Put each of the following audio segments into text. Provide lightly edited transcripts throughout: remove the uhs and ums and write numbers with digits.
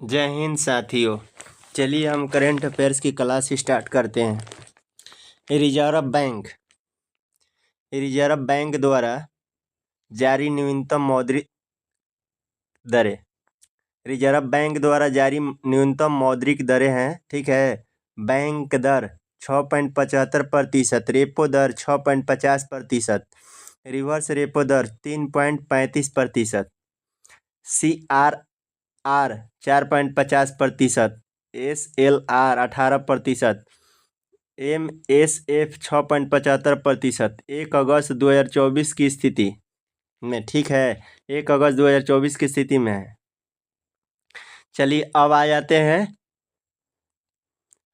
जय हिंद साथियों। चलिए हम करेंट अफेयर्स की क्लास स्टार्ट करते हैं। रिजर्व बैंक द्वारा जारी न्यूनतम मौद्रिक दरें। रिजर्व बैंक द्वारा जारी न्यूनतम मौद्रिक दरें हैं, ठीक है। बैंक दर 6.75%, रेपो दर 6.50%, रिवर्स रेपो दर 3.35%, CRR 4.50%, SLR 18%, MSF 6.75%। 1 अगस्त 2024 की स्थिति में, ठीक है, 1 अगस्त 2024 की स्थिति में है। चलिए अब आ जाते हैं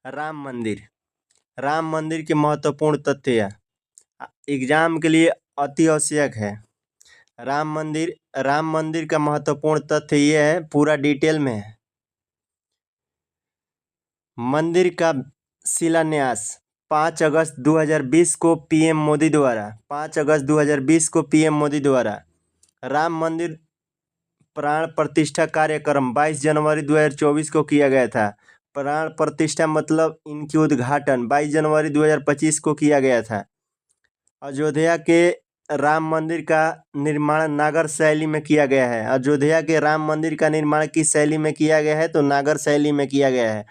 राम मंदिर। राम मंदिर के महत्वपूर्ण तथ्य एग्जाम के लिए अति आवश्यक है। राम मंदिर का महत्वपूर्ण तथ्य ये है, पूरा डिटेल में है। मंदिर का शिलान्यास 5 अगस्त 2020 को पीएम मोदी द्वारा 5 अगस्त 2020 को पीएम मोदी द्वारा राम मंदिर प्राण प्रतिष्ठा कार्यक्रम 22 जनवरी 2024 को किया गया था। प्राण प्रतिष्ठा मतलब इनकी उद्घाटन 22 जनवरी 2025 को किया गया था। अयोध्या के राम मंदिर का निर्माण नागर शैली में किया गया है। अयोध्या के राम मंदिर का निर्माण किस शैली में किया गया है? तो नागर शैली में किया गया है।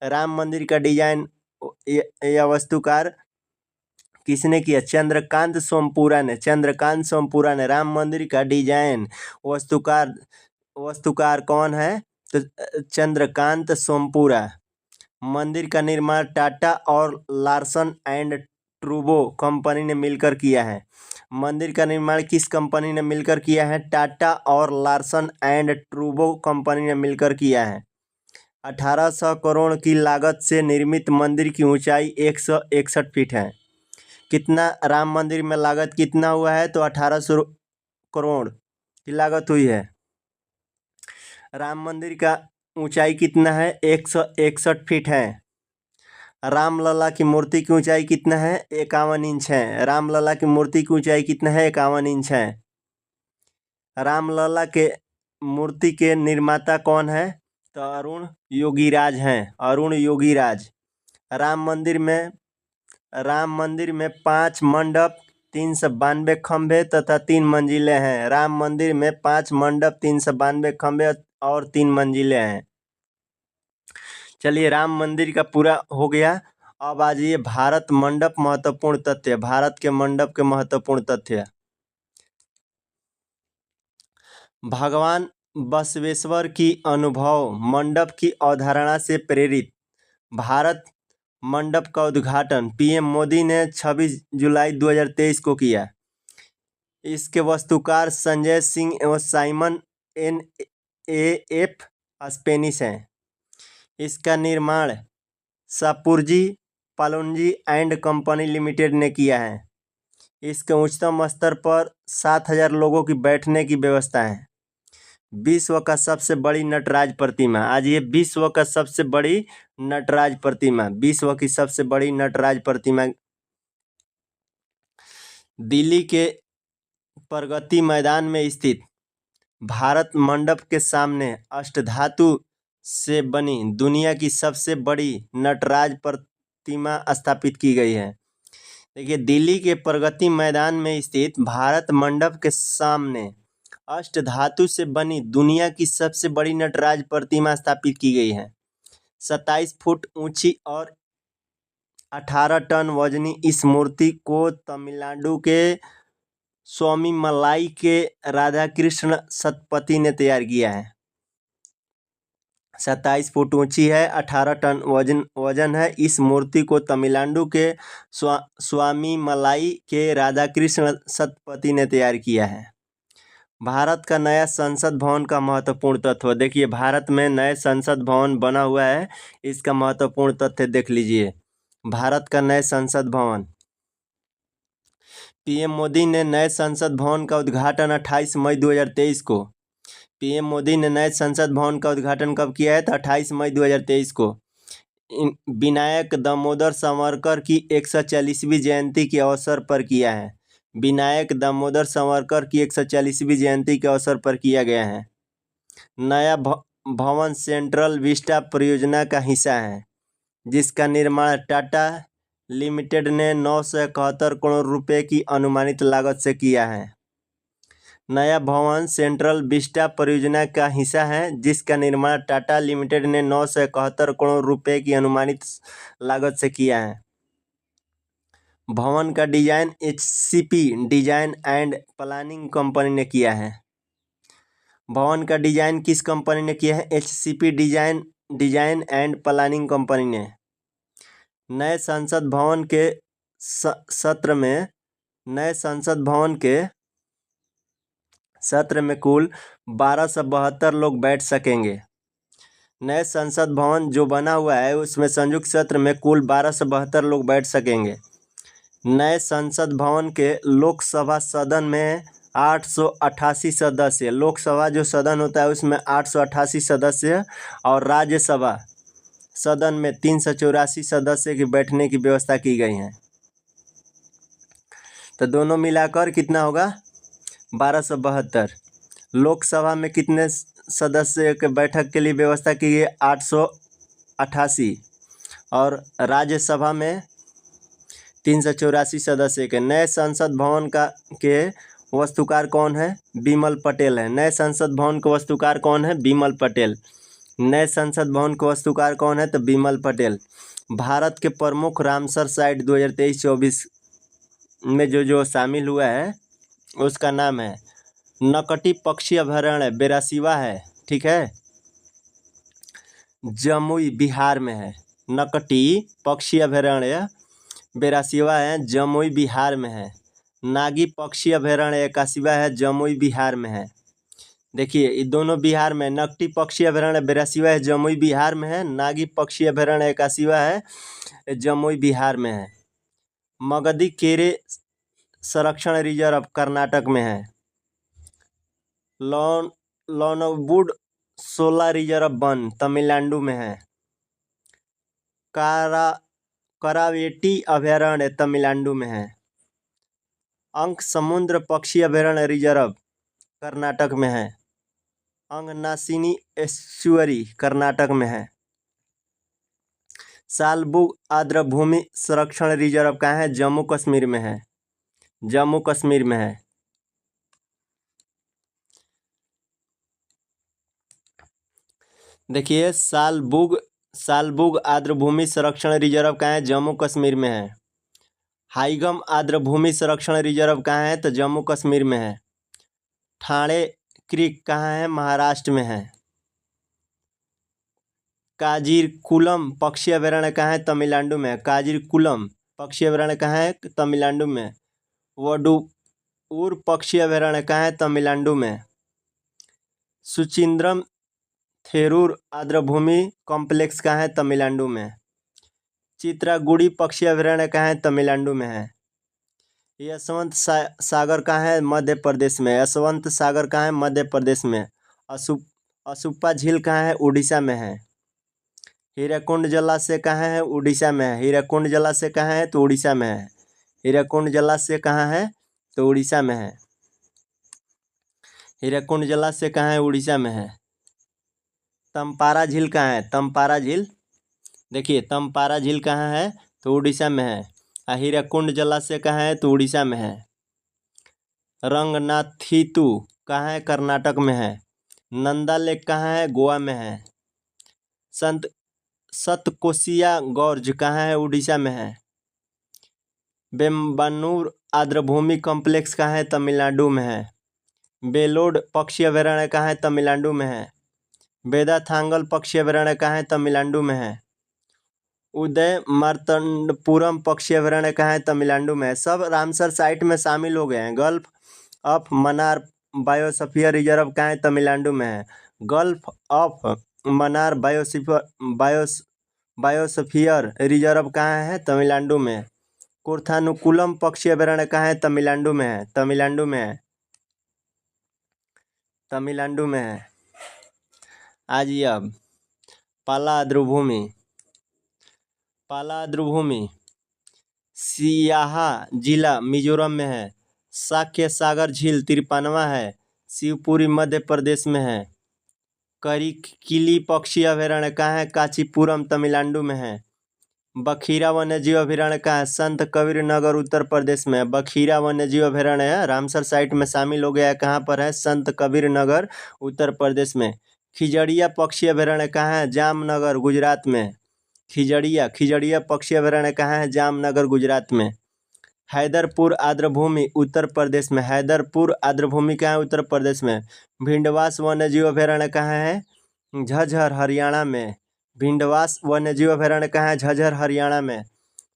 राम मंदिर का डिजाइन या वास्तुकार किसने किया? चंद्रकांत सोमपुरा ने राम मंदिर का डिजाइन वास्तुकार कौन है? तो चंद्रकांत सोमपुरा। मंदिर का निर्माण टाटा और लार्सन एंड ट्रूबो कंपनी ने मिलकर किया है। मंदिर का निर्माण किस कंपनी ने मिलकर किया है? टाटा और लार्सन एंड ट्रूबो कंपनी ने मिलकर किया है। 1800 करोड़ की लागत से निर्मित मंदिर की ऊंचाई 161 फीट है। कितना राम मंदिर में लागत कितना हुआ है? तो 1800 करोड़ की लागत हुई है। राम मंदिर का ऊंचाई कितना है? 161 फीट है। रामलला की मूर्ति की ऊंचाई कितना है? 51 इंच है। रामलला की मूर्ति की ऊंचाई कितना है? 51 इंच है। रामलला के मूर्ति के निर्माता कौन है? तो अरुण योगीराज हैं। अरुण योगीराज। राम मंदिर में 5 मंडप, 392 खंभे तथा 3 मंजिलें हैं। राम मंदिर में 5 मंडप, 392 खंभे और 3 मंजिलें हैं। चलिए राम मंदिर का पूरा हो गया। अब आ जाइए भारत मंडप महत्वपूर्ण तथ्य। भारत के मंडप के महत्वपूर्ण तथ्य। भगवान बसवेश्वर की अनुभव मंडप की अवधारणा से प्रेरित भारत मंडप का उद्घाटन पीएम मोदी ने 26 जुलाई 2023 को किया। इसके वास्तुकार संजय सिंह एवं साइमन NAF स्पेनिश हैं। इसका निर्माण Shapoorji Pallonji and company limited ने किया है। इसके उच्चतम स्तर पर 7000 लोगों की बैठने की व्यवस्था है। विश्व का सबसे बड़ी नटराज प्रतिमा। आज ये विश्व का सबसे बड़ी नटराज प्रतिमा, विश्व की सबसे बड़ी नटराज प्रतिमा दिल्ली के प्रगति मैदान में स्थित भारत मंडप के सामने अष्टधातु से बनी दुनिया की सबसे बड़ी नटराज प्रतिमा स्थापित की गई है। देखिए, दिल्ली के प्रगति मैदान में स्थित भारत मंडप के सामने अष्टधातु से बनी दुनिया की सबसे बड़ी नटराज प्रतिमा स्थापित की गई है। 27 फुट ऊंची और 18 टन वजनी इस मूर्ति को तमिलनाडु के स्वामी मलाई के राधा कृष्ण सतपथी ने तैयार किया है। 27 फुट ऊंची है, 18 टन वजन है। इस मूर्ति को तमिलनाडु के स्वामी मलाई के राधा कृष्ण सतपथी ने तैयार किया है। भारत का नया संसद भवन का महत्वपूर्ण तथ्य। देखिए, भारत में नए संसद भवन बना हुआ है, इसका महत्वपूर्ण तथ्य देख लीजिए। भारत का नए संसद भवन, पीएम मोदी ने नए संसद भवन का उद्घाटन 28 मई 2023 को। पीएम मोदी ने नए संसद भवन का उद्घाटन कब किया है? तो 28 मई 2023 को विनायक दामोदर सावरकर की 140वीं जयंती के अवसर पर किया है। विनायक दामोदर सावरकर की 140वीं जयंती के अवसर पर किया गया है। नया भवन सेंट्रल विस्टा परियोजना का हिस्सा है, जिसका निर्माण टाटा लिमिटेड ने 971 करोड़ रुपए की अनुमानित लागत से किया है। नया भवन सेंट्रल विस्टा परियोजना का हिस्सा है, जिसका निर्माण टाटा लिमिटेड ने 971 करोड़ रुपए की अनुमानित लागत से किया है। भवन का design HCP design and planning company ने किया है। भवन का डिजाइन किस कंपनी ने किया है? HCP design and planning company ने। नए संसद भवन के सत्र में कुल 1272 लोग बैठ सकेंगे। नए संसद भवन जो बना हुआ है उसमें संयुक्त सत्र में कुल 1272 लोग बैठ सकेंगे। नए संसद भवन के लोकसभा सदन में 888 सदस्य, लोकसभा जो सदन होता है उसमें 888 सदस्य और राज्यसभा सदन में 384 सदस्य की बैठने की व्यवस्था की गई है। तो दोनों मिलाकर कितना होगा? 1272। लोकसभा में कितने सदस्य के बैठक के लिए व्यवस्था की गई? 888 और राज्यसभा में 384 सदस्य के। नए संसद भवन के वास्तुकार कौन है? बिमल पटेल है। नए संसद भवन के वास्तुकार कौन है? बिमल पटेल। नए संसद भवन के वास्तुकार कौन है? तो बिमल पटेल। भारत के प्रमुख रामसर साइट 2023-24 में जो शामिल हुआ है उसका नाम है नकटी पक्षी अभयारण्य बेरासिवा है, ठीक है, जमुई बिहार में है। नकटी पक्षी अभयारण्य बेरासिवा है, जमुई बिहार में है। नागी पक्षी अभयारण्य एकासिवा है, जमुई बिहार में है। देखिए ये दोनों बिहार में। नकटी पक्षी अभयारण्य बेरासिवा है, जमुई बिहार में है। नागी पक्षी अभयारण्य एकासिवा है, जमुई बिहार में है। मगधी केरे संरक्षण रिजर्व कर्नाटक में है। लॉनवुड सोला रिजर्व वन तमिलनाडु में है। करावेटी अभयारण्य तमिलनाडु में है। अंक समुद्र पक्षी अभयारण्य रिजर्व कर्नाटक में है। अंगनासिनी एस्चुअरी कर्नाटक में है। सालबुग आर्द्रभूमि संरक्षण रिजर्व कहाँ है? जम्मू कश्मीर में है। जम्मू कश्मीर में है। देखिए सालबुग आर्द्रभूमि संरक्षण रिजर्व कहाँ है? जम्मू कश्मीर में है। हाइगम आर्द्रभूमि संरक्षण रिजर्व कहाँ है? तो जम्मू कश्मीर में है। ठाणे क्रीक कहाँ है? महाराष्ट्र में है। काजीरकुलम पक्षी अभयारण्य कहाँ है? तमिलनाडु में है। काजीरकुलम पक्षी अभयारण्य कहाँ है? तमिलनाडु में। वडुवूर पक्षी अभयारण्य कहाँ है? तमिलनाडु में। सुचिंद्रम थेरूर आर्द्रभूमि कॉम्प्लेक्स कहाँ है? तमिलनाडु में। चित्रागुड़ी पक्षी अभयारण्य कहाँ है? तमिलनाडु में है। यशवंत सागर कहाँ है? मध्य प्रदेश में। यशवंत सागर कहाँ है? मध्य प्रदेश में। असुप्पा झील कहाँ है? उड़ीसा में है। हीराकुंड जलाशय कहाँ है? उड़ीसा में है। हीराकुंड जलाशय कहाँ है? तो उड़ीसा में है। हीराकुंड जलाशय कहाँ है? तो उड़ीसा में है। हीराकुंड जलाशय कहाँ है? उड़ीसा में है। तमपारा झील कहाँ है? तमपारा झील, देखिए तमपारा झील कहाँ है? तो उड़ीसा में है। हीराकुंड जलाशय कहाँ है? तो उड़ीसा में है। रंगनाथितु कहाँ है? कर्नाटक में है। नंदा लेक कहाँ है? गोवा में है। सतकोसिया गॉर्ज कहाँ है? उड़ीसा में है। बेम्बानूर आर्द्रभूमि कॉम्प्लेक्स कहाँ है? तमिलनाडु में है। बेलोड पक्षी अभयारण्य कहाँ है? तमिलनाडु में है। वेदाथांगल पक्षी अभयारण्य कहाँ है? तमिलनाडु में है। उदय मार्तंडपुरम पक्षी अभयारण्य कहाँ है? तमिलनाडु में है। सब रामसर साइट में शामिल हो गए हैं। Gulf of Mannar biosphere reserve कहाँ है? तमिलनाडु में है। Gulf of Mannar biosphere reserve कहाँ है? तमिलनाडु में। कुर्थानुकुलम पक्षी अभयारण्य कहाँ है? तमिलनाडु में है। तमिलनाडु में है। तमिलनाडु में है। आइए अब पाला आर्द्रभूमि सियाहा जिला मिजोरम में है। साक्य सागर झील तिरपानवा है। शिवपुरी मध्य प्रदेश में है। करिकिली पक्षी अभयारण्य कहाँ है? कांचीपुरम तमिलनाडु में है। बखीरा वन्यजीव अभयारण्य कहाँ है? संत कबीर नगर उत्तर प्रदेश में है। बखीरा वन्यजीव अभयारण्य है रामसर साइट में शामिल हो गया है। कहाँ पर है? संत कबीर नगर उत्तर प्रदेश में। खिजड़िया पक्षी अभयारण्य कहाँ है? जामनगर गुजरात में। खिजड़िया पक्षी अभयारण्य कहाँ है? जामनगर गुजरात में। हैदरपुर आर्द्रभूमि उत्तर प्रदेश में। हैदरपुर आर्द्रभूमि कहाँ है? उत्तर प्रदेश में। भिंडवास वन्यजीव अभयारण्य कहाँ है? झज्जर हरियाणा में। भिंडवास वन्यजीव अभयारण्य कहाँ है? झज्जर हरियाणा में।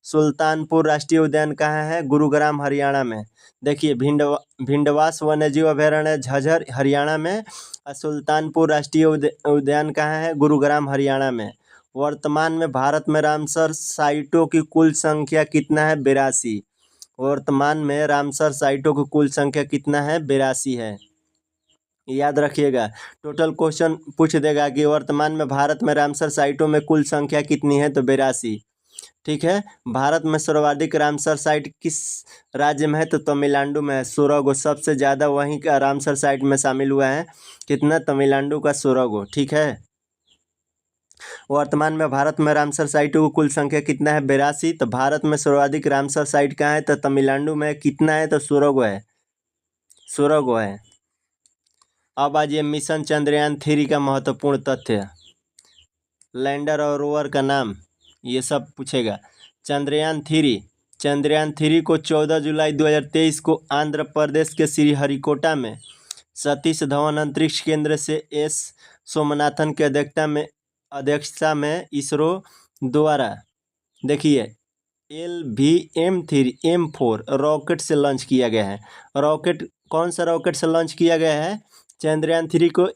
सुल्तानपुर राष्ट्रीय उद्यान कहाँ है? गुरुग्राम हरियाणा में। देखिए भिंडवास वन्यजीव अभयारण्य झज्जर हरियाणा में और सुल्तानपुर राष्ट्रीय उद्यान कहाँ है? गुरुग्राम हरियाणा में। वर्तमान में भारत में रामसर साइटों की कुल संख्या कितना है? 82। वर्तमान में रामसर साइटों की कुल संख्या कितना है? 82 है। याद रखिएगा, टोटल क्वेश्चन पूछ देगा कि वर्तमान में भारत में रामसर साइटों में कुल संख्या कितनी है? तो 82। ठीक है। भारत में सर्वाधिक रामसर साइट किस राज्य में है? तो तमिलनाडु में है। 16 गो, सबसे ज़्यादा वहीं का रामसर साइट में शामिल हुआ है। कितना? तमिलनाडु का 16 गो। ठीक है। वर्तमान में भारत में रामसर साइटों की कुल संख्या कितना है? 82। तो भारत में सर्वाधिक रामसर साइट कहाँ है? तो तमिलनाडु में। कितना है? तो 16 गो है। 16 गो है। अब आज ये मिशन चंद्रयान 3 का महत्वपूर्ण तथ्य, लैंडर और रोवर का नाम, ये सब पूछेगा। चंद्रयान 3 को 14 जुलाई 2023 को आंध्र प्रदेश के श्रीहरिकोटा में सतीश धवन अंतरिक्ष केंद्र से एस सोमनाथन की अध्यक्षता में इसरो द्वारा देखिए LVM-3M4 रॉकेट से लॉन्च किया गया है। रॉकेट कौन सा रॉकेट से लॉन्च किया गया है? चंद्रयान 3 को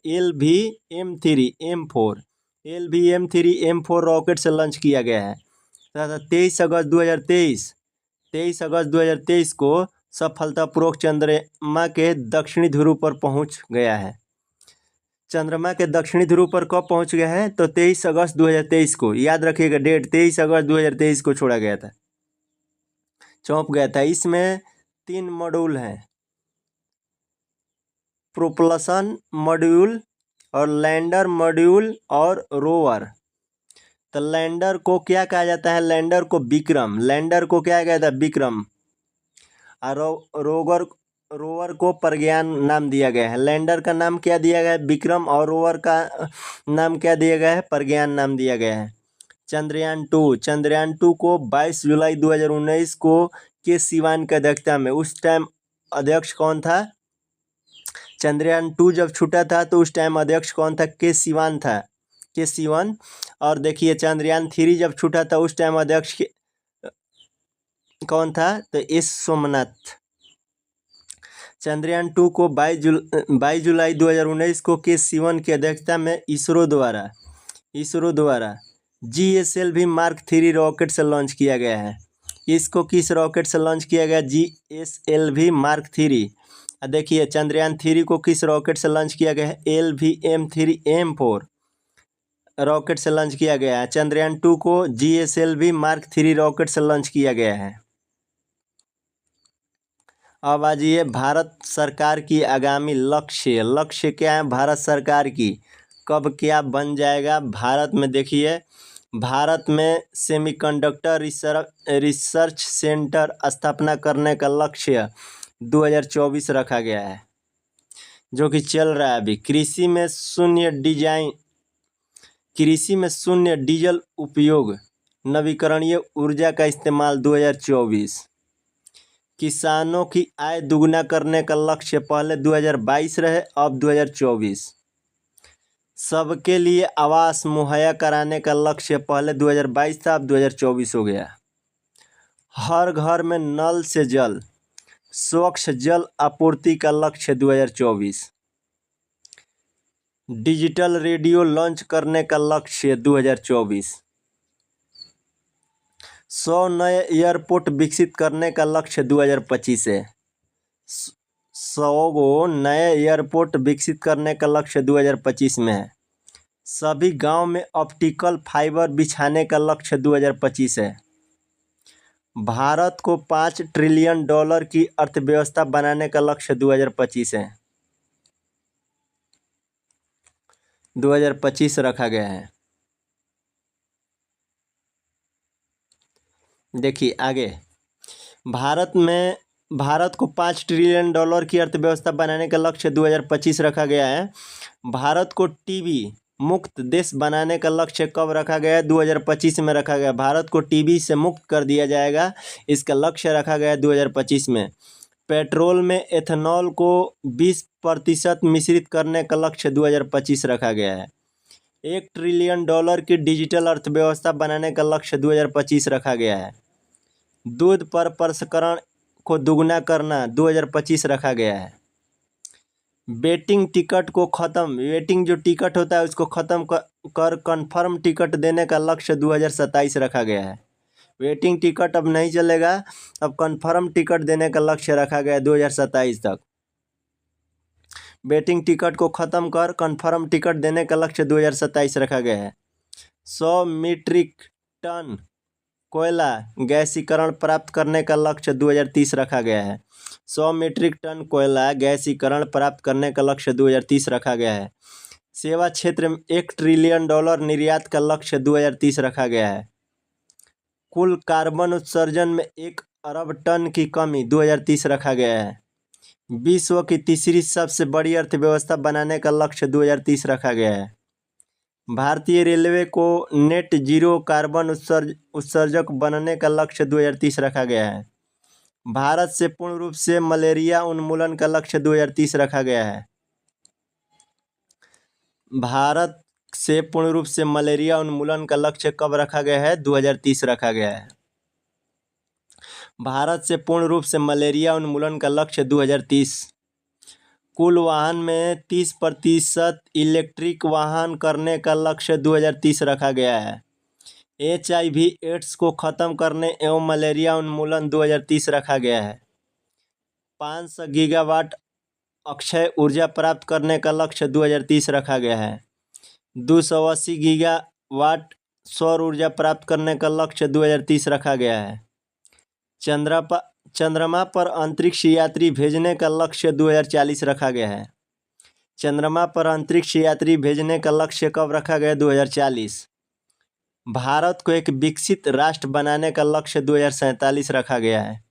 LVM-3M4 रॉकेट से लॉन्च किया गया है। 23 अगस्त 2023 को सफलतापूर्वक चंद्रमा के दक्षिणी ध्रुव पर पहुंच गया है। चंद्रमा के दक्षिणी ध्रुव पर कब पहुंच गया है? तो 23 अगस्त 2023 को। याद रखिएगा डेट, 23 अगस्त 2023 को छोड़ा गया था, सौंप गया था। इसमें 3 मॉड्यूल हैं, प्रोपल्शन मॉड्यूल और लैंडर मॉड्यूल और रोवर। तो लैंडर को क्या कहा जाता है? लैंडर को विक्रम। लैंडर को क्या कहता है? विक्रम। और रोवर को प्रज्ञान नाम दिया गया है। लैंडर का नाम क्या दिया गया है? विक्रम। और रोवर का नाम क्या दिया गया है? प्रज्ञान नाम दिया गया है। चंद्रयान 2 को 22 जुलाई 2019 को के सिवान की अध्यक्षता में, उस टाइम अध्यक्ष कौन था? चंद्रयान 2 जब छूटा था तो उस टाइम अध्यक्ष कौन था? के सिवान था, के सिवान। और देखिए चंद्रयान 3 जब छूटा था उस टाइम अध्यक्ष कौन था? तो एस सोमनाथ। चंद्रयान 2 को 22 जुलाई 2019 को के सिवन की अध्यक्षता में इसरो द्वारा GSLV Mark 3 रॉकेट से लॉन्च किया गया है। इसको किस रॉकेट से लॉन्च किया गया? GSLV Mark 3। देखिए चंद्रयान 3 को किस रॉकेट से लॉन्च किया गया है? LVM-3M4 रॉकेट से लॉन्च किया गया है। चंद्रयान 2 को GSLV Mark 3 रॉकेट से लॉन्च किया गया है। अब आज ये भारत सरकार की आगामी लक्ष्य क्या है? भारत सरकार की कब क्या बन जाएगा भारत में? देखिए भारत में सेमीकंडक्टर रिसर्च सेंटर स्थापना करने का लक्ष्य 2024 रखा गया है, जो कि चल रहा है अभी। कृषि में शून्य डीजल उपयोग, नवीकरणीय ऊर्जा का इस्तेमाल 2024। किसानों की आय दुगना करने का लक्ष्य पहले 2022 रहे, अब 2024। सबके लिए आवास मुहैया कराने का लक्ष्य पहले 2022 था, अब 2024 हो गया। हर घर में नल से जल, स्वच्छ जल आपूर्ति का लक्ष्य 2024। डिजिटल रेडियो लॉन्च करने का लक्ष्य 2024। 100 नए एयरपोर्ट विकसित करने का लक्ष्य 2025 है। 100 गो नए एयरपोर्ट विकसित करने का लक्ष्य 2025 में है। सभी गांव में ऑप्टिकल फाइबर बिछाने का लक्ष्य 2025 है। भारत को $5 ट्रिलियन की अर्थव्यवस्था बनाने का लक्ष्य 2025 है। 2025 रखा गया है। देखिए आगे, भारत को $5 ट्रिलियन की अर्थव्यवस्था बनाने का लक्ष्य 2025 रखा गया है। भारत को टीबी मुक्त देश बनाने का लक्ष्य कब रखा गया है? 2025 में रखा गया। भारत को टीबी से मुक्त कर दिया जाएगा, इसका लक्ष्य रखा गया है 2025 में। पेट्रोल में एथेनॉल को 20% मिश्रित करने का लक्ष्य 2025 रखा गया है। $1 ट्रिलियन की डिजिटल अर्थव्यवस्था बनाने का लक्ष्य 2025 रखा गया है। दूध पर प्रसंस्करण को दुगना करना 2025 रखा गया है। वेटिंग जो टिकट होता है उसको ख़त्म कर कन्फर्म टिकट देने का लक्ष्य 2027 रखा गया है। वेटिंग टिकट अब नहीं चलेगा, अब कन्फर्म टिकट देने का लक्ष्य रखा गया है 2027 तक। वेटिंग टिकट को ख़त्म कर कन्फर्म टिकट देने का लक्ष्य 2027 रखा गया है। 100 मीट्रिक टन कोयला गैसीकरण प्राप्त करने का लक्ष्य 2030 रखा गया है। 100 मीट्रिक टन कोयला गैसीकरण प्राप्त करने का लक्ष्य 2030 रखा गया है। सेवा क्षेत्र में $1 ट्रिलियन निर्यात का लक्ष्य 2030 रखा गया है। कुल कार्बन उत्सर्जन में 1 अरब टन की कमी 2030 रखा गया है। विश्व की तीसरी सबसे बड़ी अर्थव्यवस्था बनाने का लक्ष्य 2030 रखा गया है। भारतीय रेलवे को नेट जीरो कार्बन उत्सर्जक बनने का लक्ष्य 2030 रखा गया है। भारत से पूर्ण रूप से मलेरिया उन्मूलन का लक्ष्य 2030 रखा गया है। भारत से पूर्ण रूप से मलेरिया उन्मूलन का लक्ष्य कब रखा गया है? 2030 रखा गया है। भारत से पूर्ण रूप से मलेरिया उन्मूलन का लक्ष्य 2030। कुल वाहन में 30% इलेक्ट्रिक वाहन करने का लक्ष्य 2030 रखा गया है। HIV एड्स को ख़त्म करने एवं मलेरिया उन्मूलन 2030 रखा गया है। 500 गीगावाट अक्षय ऊर्जा प्राप्त करने का लक्ष्य 2030 रखा गया है। 280 गीगावाट सौर ऊर्जा प्राप्त करने का लक्ष्य 2030 रखा गया है। चंद्रमा पर अंतरिक्ष यात्री भेजने का लक्ष्य 2040 रखा गया है। चंद्रमा पर अंतरिक्ष यात्री भेजने का लक्ष्य कब रखा गया? 2040। भारत को एक विकसित राष्ट्र बनाने का लक्ष्य 2047 रखा गया है।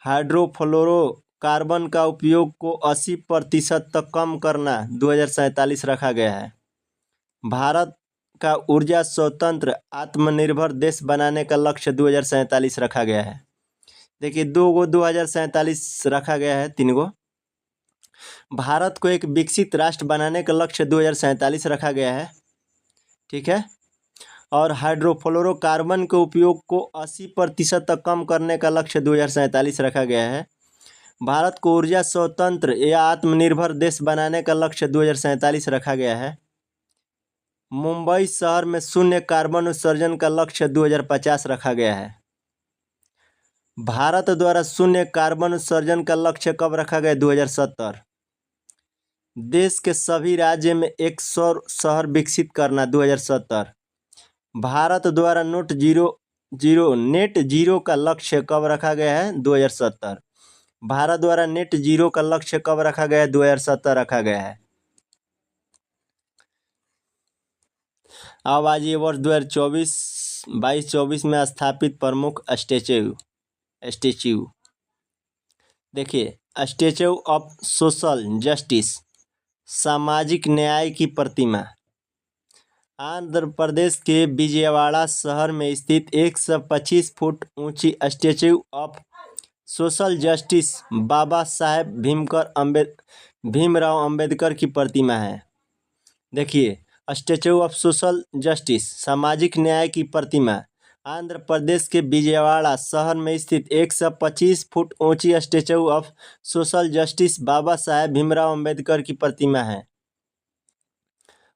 हाइड्रोफ्लोरोकार्बन का उपयोग को 80% तक कम करना 2047 रखा गया है। भारत का ऊर्जा स्वतंत्र आत्मनिर्भर देश बनाने का लक्ष्य 2047 रखा गया है। देखिए 2047 रखा गया है, 3 भारत को एक विकसित राष्ट्र बनाने का लक्ष्य 2047 रखा गया है, ठीक है। और हाइड्रोफ्लोरोकार्बन के उपयोग को 80% तक कम करने का लक्ष्य 2047 रखा गया है। भारत को ऊर्जा स्वतंत्र या आत्मनिर्भर देश बनाने का लक्ष्य 2047 रखा गया है। मुंबई शहर में शून्य कार्बन उत्सर्जन का लक्ष्य 2050 रखा गया है। भारत द्वारा शून्य कार्बन उत्सर्जन का लक्ष्य कब रखा गया? 2070। देश के सभी राज्य में एक सौर शहर विकसित करना 2070। भारत द्वारा नेट जीरो का लक्ष्य कब रखा गया है? 2070। भारत द्वारा नेट जीरो का लक्ष्य कब रखा गया है? 2070 रखा गया है। अब आज ये वर्ष 2024 में स्थापित प्रमुख स्टैच्यू देखिए, स्टैच्यू ऑफ सोशल जस्टिस, सामाजिक न्याय की प्रतिमा। आंध्र प्रदेश के विजयवाड़ा शहर में स्थित 125 फुट ऊंची statue of social justice Baba Saheb Bhimrao Ambedkar की प्रतिमा है। देखिए, स्टैच्यू ऑफ सोशल जस्टिस, सामाजिक न्याय की प्रतिमा आंध्र प्रदेश के विजयवाड़ा शहर में स्थित 125 फुट ऊंची statue of social justice Baba Saheb Bhimrao Ambedkar की प्रतिमा है।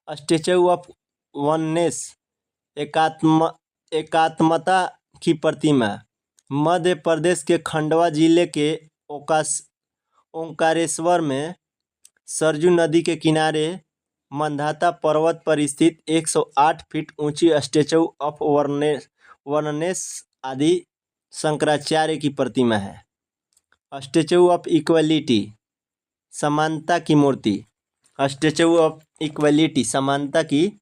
स्टैच्यू ऑफ वननेस, एकात्मता की प्रतिमा मध्य प्रदेश के खंडवा जिले के ओंकारेश्वर में सरजू नदी के किनारे मंधाता पर्वत पर स्थित 108 फीट ऊंची स्टैच्यू ऑफ वननेस आदि शंकराचार्य की प्रतिमा है। स्टैच्यू ऑफ इक्वलिटी, समानता की मूर्ति स्टैचू ऑफ इक्वलिटी, समानता की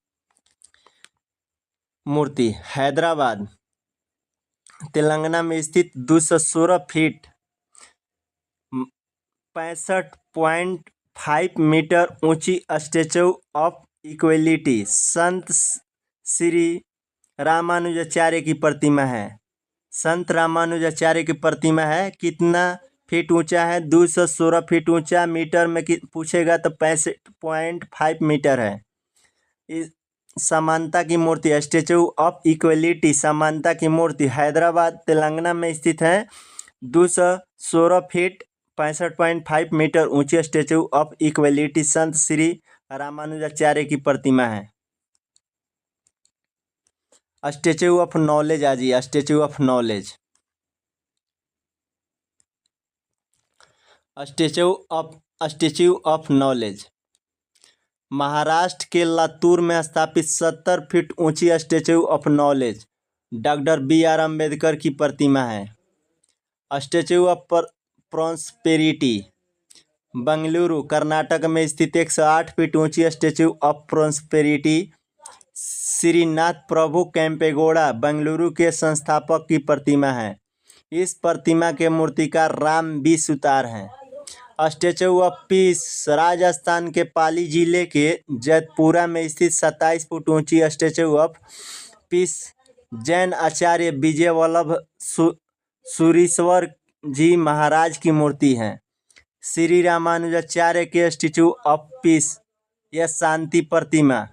मूर्ति, हैदराबाद तेलंगाना में स्थित 216 फीट 65.5 मीटर ऊंची स्टैचू ऑफ इक्वलिटी संत श्री रामानुजाचार्य की प्रतिमा है। संत रामानुजाचार्य की प्रतिमा है। कितना फीट ऊंचा है? 216 फीट ऊंचा। मीटर में पूछेगा तो 65.5 मीटर है। इस समानता की मूर्ति, स्टैचू ऑफ इक्वलिटी समानता की मूर्ति, हैदराबाद तेलंगाना में स्थित है। 216 फीट 65.5 मीटर ऊंची स्टैचू ऑफ इक्वलिटी संत श्री रामानुजाचार्य की प्रतिमा है। स्टैचू ऑफ नॉलेज आ जाइए। Statue of knowledge, statue of knowledge Maharashtra के लातूर में स्थापित 70 फीट ऊंची statue of knowledge doctor BR Ambedkar की प्रतिमा है। Statue of prosperity Bengaluru Karnataka में स्थित 108 फीट ऊंची स्टैचू ऑफ प्रॉस्पेरिटी श्रीनाथ प्रभु केम्पेगौड़ा बेंगलुरु के संस्थापक की प्रतिमा है। इस प्रतिमा के मूर्तिकार राम बी सुतार हैं। स्टैचू ऑफ पीस राजस्थान के पाली जिले के जैतपुरा में स्थित 27 फुट ऊंची स्टैचू ऑफ पीस जैन आचार्य विजय वल्लभ सूरीश्वर जी महाराज की मूर्ति है। श्री रामानुजाचार्य के स्टैचू ऑफ पीस, यह शांति प्रतिमा,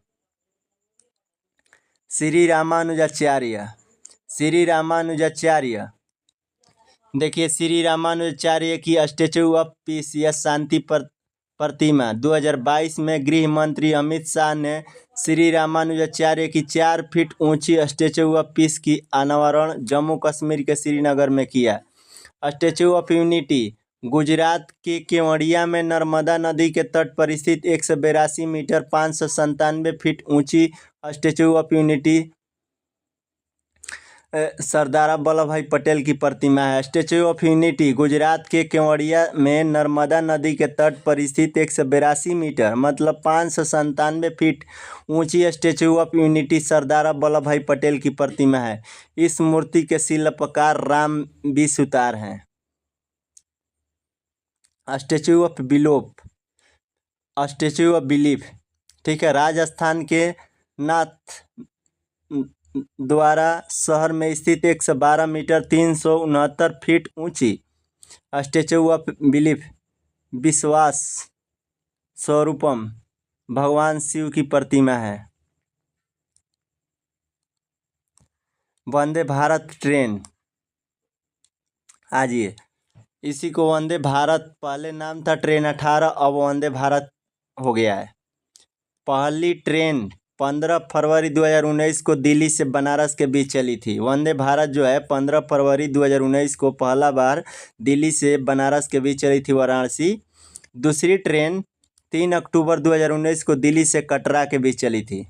श्री रामानुजाचार्य देखिए, श्री रामानुजाचार्य की स्टैचू ऑफ पीस, यह शांति प्रतिमा 2022 में गृह मंत्री अमित शाह ने श्री रामानुजाचार्य की 4 फीट ऊंची स्टैचू ऑफ पीस की अनावरण जम्मू कश्मीर के श्रीनगर में किया। स्टैचू ऑफ यूनिटी गुजरात के केवड़िया में नर्मदा नदी के तट पर स्थित 182 मीटर 597 फीट ऊंची statue of unity Sardar Vallabh भाई पटेल की प्रतिमा है। स्टैचू ऑफ यूनिटी गुजरात के केवड़िया में नर्मदा नदी के तट पर स्थित 182 मीटर मतलब 597 फीट ऊंची statue of unity Sardar Vallabh भाई पटेल की प्रतिमा है। इस मूर्ति के शिल्पकार राम बी सुतार हैं। स्टैचू ऑफ बिलीफ, ठीक है, राजस्थान के नाथ द्वारा शहर में स्थित 112 मीटर 369 फीट ऊंची स्टैचू ऑफ बिलीफ विश्वास स्वरूपम भगवान शिव की प्रतिमा है। वंदे भारत ट्रेन, आजिए, इसी को वंदे भारत, पहले नाम था ट्रेन 18, अब वंदे भारत हो गया है। पहली ट्रेन 15 फरवरी 2019 को दिल्ली से बनारस के बीच चली थी। वंदे भारत जो है 15 फरवरी 2019 को पहला बार दिल्ली से बनारस के बीच चली थी, वाराणसी। दूसरी ट्रेन 3 अक्टूबर 2019 को दिल्ली से कटरा के बीच चली थी।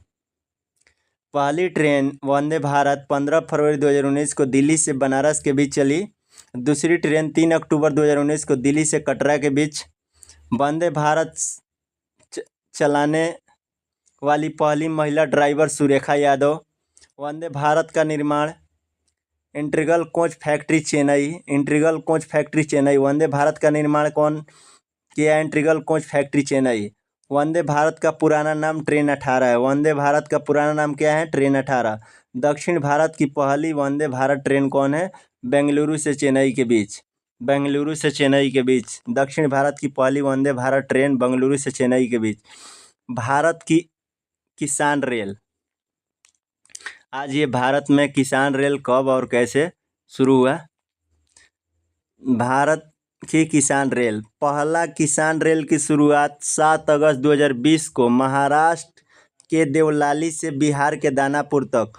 पहली ट्रेन वंदे भारत 15 फरवरी 2019 को दिल्ली से बनारस के बीच चली। दूसरी ट्रेन 3 अक्टूबर 2019 को दिल्ली से कटरा के बीच। वंदे भारत चलाने वाली पहली महिला ड्राइवर सुरेखा यादव। वंदे भारत का निर्माण integral coach factory Chennai, Vande Bharat का निर्माण कौन किया? Integral coach factory Chennai. Vande Bharat का पुराना नाम ट्रेन 18 है। वंदे भारत का पुराना नाम क्या है? ट्रेन 18। दक्षिण भारत की पहली वंदे भारत ट्रेन कौन है? बेंगलुरु से चेन्नई के बीच दक्षिण भारत की पहली वंदे भारत ट्रेन बेंगलुरु से चेन्नई के बीच। भारत की किसान रेल, आज ये भारत में किसान रेल कब और कैसे शुरू हुआ? भारत की किसान रेल, पहला किसान रेल की शुरुआत 7 अगस्त 2020 को महाराष्ट्र के देवलाली से बिहार के दानापुर तक।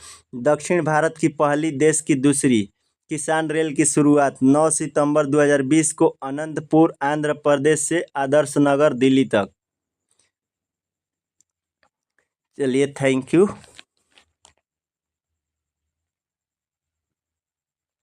दक्षिण भारत की पहली देश की दूसरी किसान रेल की शुरुआत 9 सितंबर 2020 को अनंतपुर आंध्र प्रदेश से आदर्श नगर दिल्ली तक। चलिए, थैंक यू।